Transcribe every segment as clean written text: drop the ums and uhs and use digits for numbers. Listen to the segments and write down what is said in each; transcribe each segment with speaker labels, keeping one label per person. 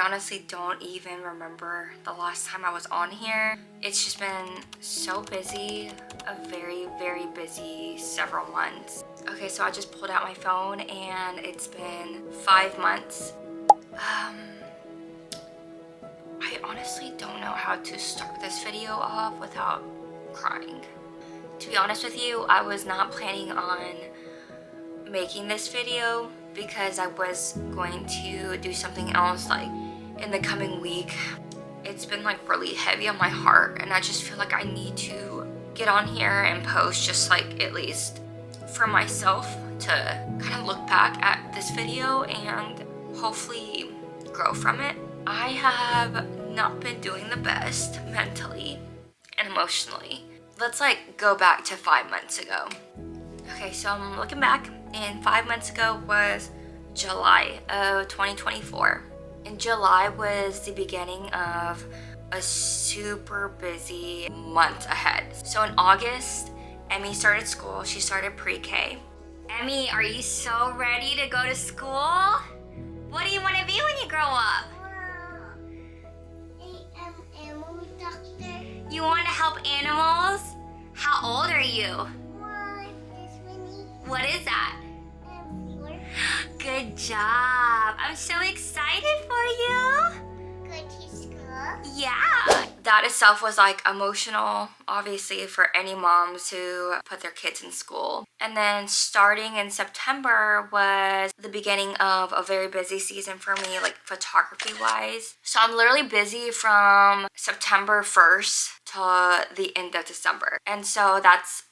Speaker 1: honestly don't even remember the last time I was on here. It's just been so busy, a very, very busy several months. Okay, so I just pulled out my phone and it's been 5 months. I honestly don't know how to start this video off without crying. To be honest with you, I was not planning on making this video because I was going to do something else like in the coming week. It's been like really heavy on my heart and I just feel like I need to get on here and post just like at least for myself to kind of look back at this video and hopefully grow from it. I have not been doing the best mentally and emotionally. Let's like go back to 5 months ago. Okay, so I'm looking back and 5 months ago was July of 2024. And July was the beginning of a super busy month ahead. So in August, Emmy started school. She started pre-K. Emmy, are you so ready to go to school? What do you want to be when you grow up?
Speaker 2: Animal doctor.
Speaker 1: You want to help animals? How old are you? What is that?
Speaker 2: 4.
Speaker 1: Good job. I'm so excited for you.
Speaker 2: Go to school.
Speaker 1: Yeah. That itself was like emotional, obviously, for any moms who put their kids in school. And then starting in September was the beginning of a very busy season for me, like photography wise. So I'm literally busy from September 1st to the end of December. And so that's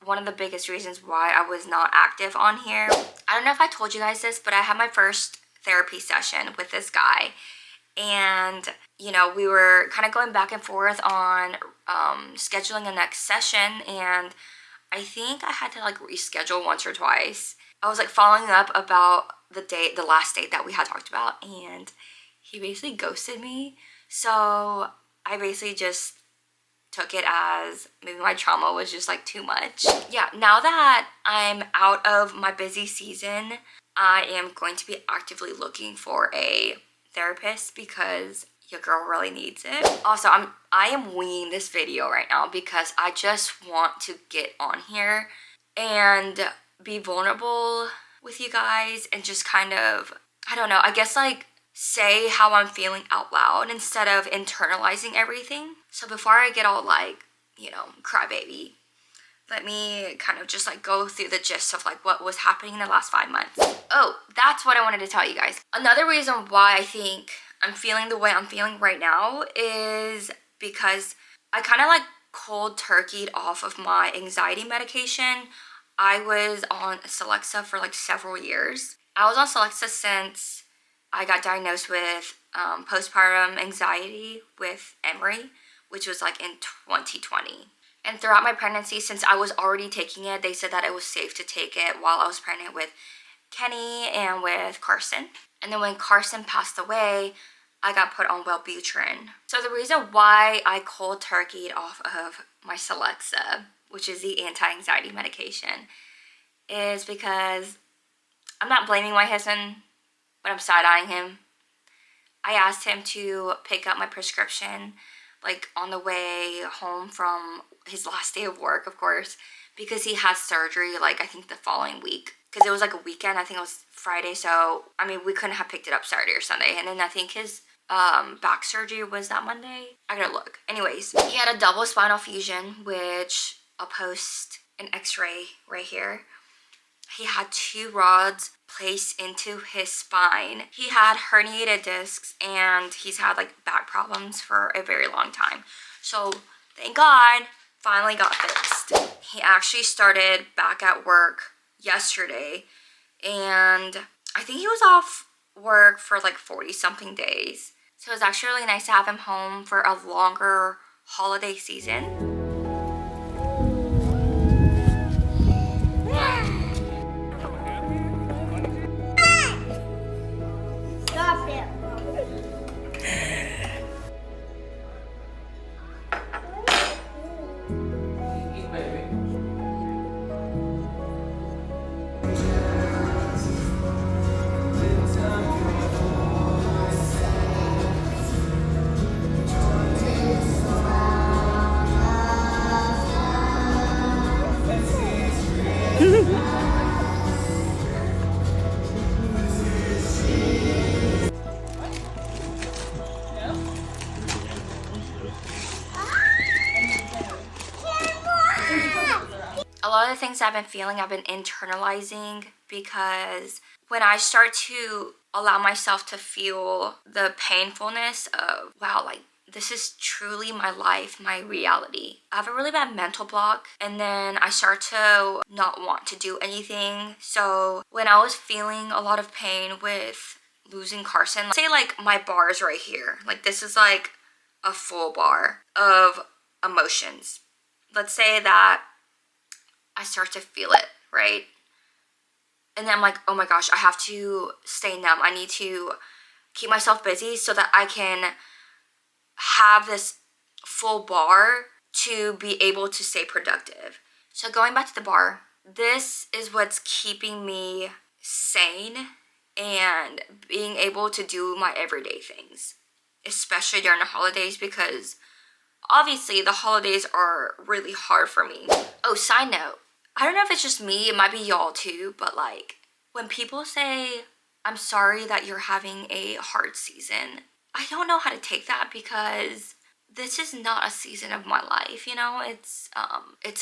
Speaker 1: one of the biggest reasons why I was not active on here. I don't know if I told you guys this, but I had my first therapy session with this guy. And, you know, we were kind of going back and forth on scheduling a next session. And I think I had to like reschedule once or twice. I was like following up about the last date that we had talked about. And he basically ghosted me. So I basically just took it as maybe my trauma was just like too much. Yeah, now that I'm out of my busy season, I am going to be actively looking for a therapist because your girl really needs it. Also, I am winging this video right now because I just want to get on here and be vulnerable with you guys and just kind of, I don't know, I guess like say how I'm feeling out loud instead of internalizing everything. So before I get all like, you know, crybaby, let me kind of just like go through the gist of like what was happening in the last 5 months. Oh, that's what I wanted to tell you guys. Another reason why I think I'm feeling the way I'm feeling right now is because I kind of like cold turkeyed off of my anxiety medication. I was on Celexa for like several years. I was on Celexa since I got diagnosed with postpartum anxiety with Emmy, which was like in 2020. And throughout my pregnancy, since I was already taking it, they said that it was safe to take it while I was pregnant with Kenny and with Carson. And then when Carson passed away, I got put on Wellbutrin. So the reason why I cold turkeyed off of my Celexa, which is the anti-anxiety medication, is because I'm not blaming my husband, but I'm side-eyeing him. I asked him to pick up my prescription like on the way home from his last day of work, of course, because he had surgery like I think the following week. Because it was like a weekend, I think it was Friday, so I mean we couldn't have picked it up Saturday or Sunday. And then I think his back surgery was that Monday. I gotta look. Anyways, he had a double spinal fusion, which I'll post an x-ray right here. He had 2 rods placed into his spine. He had herniated discs and he's had like back problems for a very long time. So thank God, finally got fixed. He actually started back at work yesterday and I think he was off work for like 40 something days. So it was actually really nice to have him home for a longer holiday season.
Speaker 2: Stop it.
Speaker 1: lot of the things I've been feeling, I've been internalizing, because when I start to allow myself to feel the painfulness of, wow, like this is truly my life, my reality. I have a really bad mental block, and then I start to not want to do anything. So when I was feeling a lot of pain with losing Carson, say like my bar is right here. Like this is like a full bar of emotions. Let's say that I start to feel it, right? And then I'm like, oh my gosh, I have to stay numb. I need to keep myself busy so that I can have this full bar to be able to stay productive. So going back to the bar, this is what's keeping me sane and being able to do my everyday things, especially during the holidays, because obviously the holidays are really hard for me. Oh, side note, I don't know if it's just me, it might be y'all too, but like when people say, I'm sorry that you're having a hard season, I don't know how to take that, because this is not a season of my life, you know? It's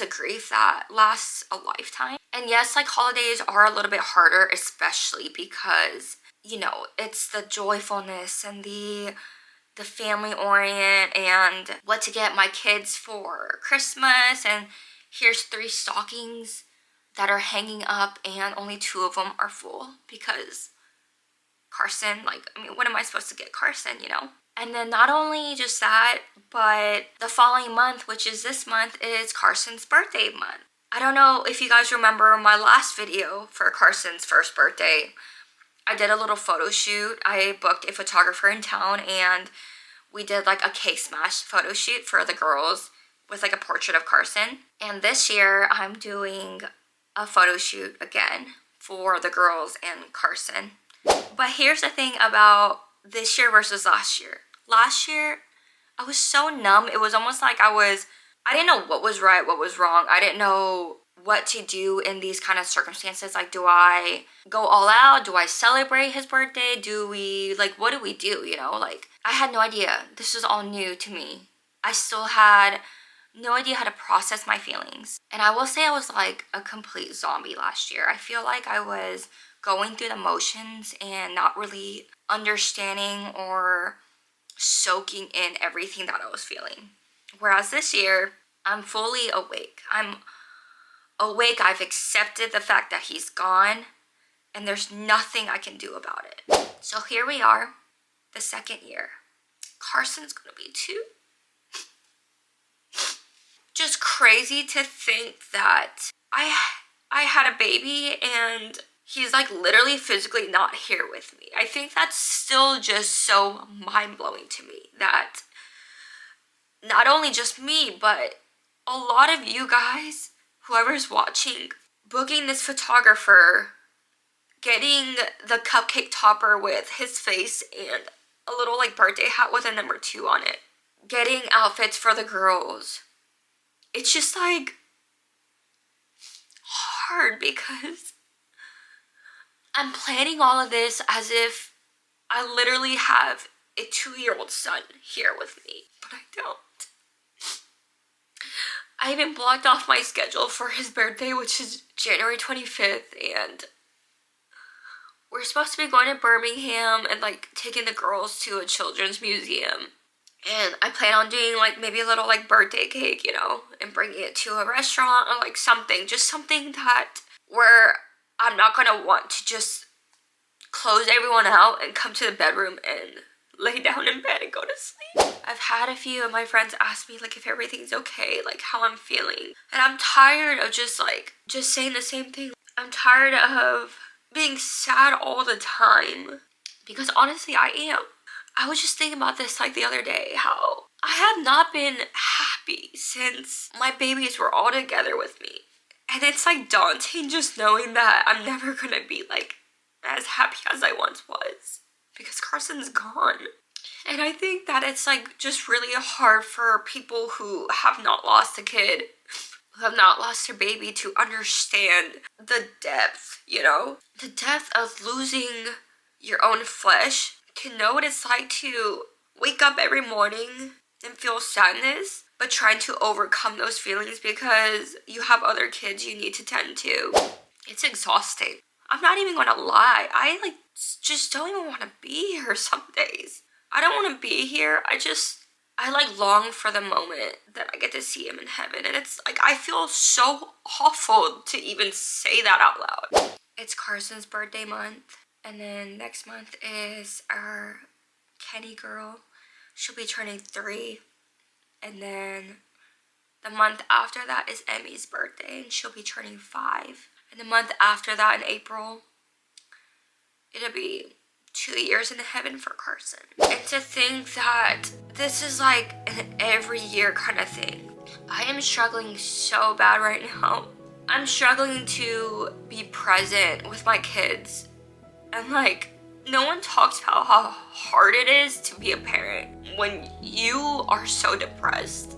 Speaker 1: a grief that lasts a lifetime. And yes, like holidays are a little bit harder, especially because, you know, it's the joyfulness and the family orient and what to get my kids for Christmas, and here's 3 stockings that are hanging up and only 2 of them are full because Carson, like, I mean, what am I supposed to get Carson, you know? And then not only just that, but the following month, which is this month, is Carson's birthday month. I don't know if you guys remember my last video for Carson's first birthday. I did a little photo shoot. I booked a photographer in town and we did like a cake smash photo shoot for the girls with like a portrait of Carson. And this year I'm doing a photo shoot again for the girls and Carson. But here's the thing about this year versus last year. Last year, I was so numb. It was almost like I didn't know what was right, what was wrong. I didn't know what to do in these kind of circumstances. Like, do I go all out? Do I celebrate his birthday? What do we do, you know? Like, I had no idea. This was all new to me. I still had no idea how to process my feelings. And I will say I was like a complete zombie last year. I feel like I was going through the motions and not really understanding or soaking in everything that I was feeling. Whereas this year, I'm fully awake. I'm awake. I've accepted the fact that he's gone and there's nothing I can do about it. So here we are, the second year. Carson's gonna be 2. Just crazy to think that I had a baby and he's like literally physically not here with me. I think that's still just so mind-blowing to me that not only just me, but a lot of you guys, whoever's watching, booking this photographer, getting the cupcake topper with his face and a little like birthday hat with a number 2 on it, getting outfits for the girls. It's just like hard because I'm planning all of this as if I literally have a 2-year-old son here with me, but I don't. I even blocked off my schedule for his birthday, which is January 25th, and we're supposed to be going to Birmingham and like taking the girls to a children's museum. And I plan on doing like maybe a little like birthday cake, you know, and bringing it to a restaurant or like something, just something that where I'm not gonna want to just close everyone out and come to the bedroom and lay down in bed and go to sleep. I've had a few of my friends ask me like if everything's okay, like how I'm feeling. And I'm tired of just saying the same thing. I'm tired of being sad all the time, because honestly I am. I was just thinking about this like the other day, how I have not been happy since my babies were all together with me. And it's like daunting just knowing that I'm never gonna be like as happy as I once was because Carson's gone. And I think that it's like just really hard for people who have not lost a kid, who have not lost their baby, to understand the depth, you know? The depth of losing your own flesh, to know what it's like to wake up every morning and feel sadness, but trying to overcome those feelings because you have other kids you need to tend to. It's exhausting. I'm not even gonna lie. I like just don't even want to be here some days. I don't want to be here. I like long for the moment that I get to see him in heaven. And it's like, I feel so awful to even say that out loud. It's Carson's birthday month. And then next month is our Kenny girl. She'll be turning 3. And then the month after that is Emmy's birthday, and she'll be turning 5. And the month after that in April, it'll be 2 years in heaven for Carson. And to think that this is like an every year kind of thing. I am struggling so bad right now. I'm struggling to be present with my kids. And like, no one talks about how hard it is to be a parent when you are so depressed.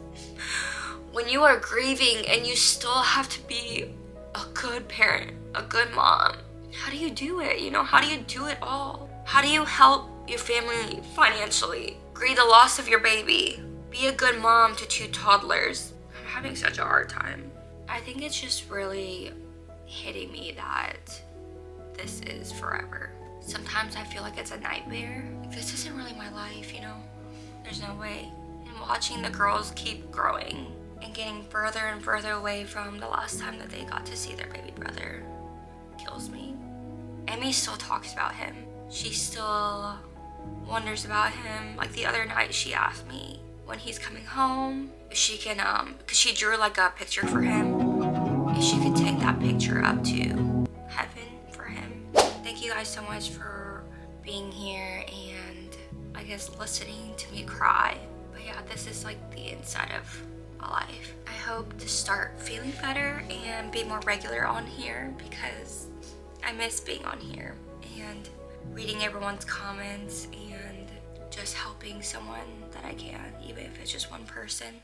Speaker 1: When you are grieving and you still have to be a good parent, a good mom. How do you do it? You know, how do you do it all? How do you help your family financially? Grieve the loss of your baby. Be a good mom to 2 toddlers. I'm having such a hard time. I think it's just really hitting me that this is forever. Sometimes I feel like it's a nightmare. This isn't really my life, you know? There's no way. And watching the girls keep growing and getting further and further away from the last time that they got to see their baby brother kills me. Emmy still talks about him. She still wonders about him. Like the other night she asked me when he's coming home if she can, cause she drew like a picture for him, if she could take that picture up to heaven for him. Thank you guys so much for being here and I guess listening to me cry. But yeah, this is like the inside of my life. I hope to start feeling better and be more regular on here because I miss being on here and reading everyone's comments and just helping someone that I can, even if it's just one person.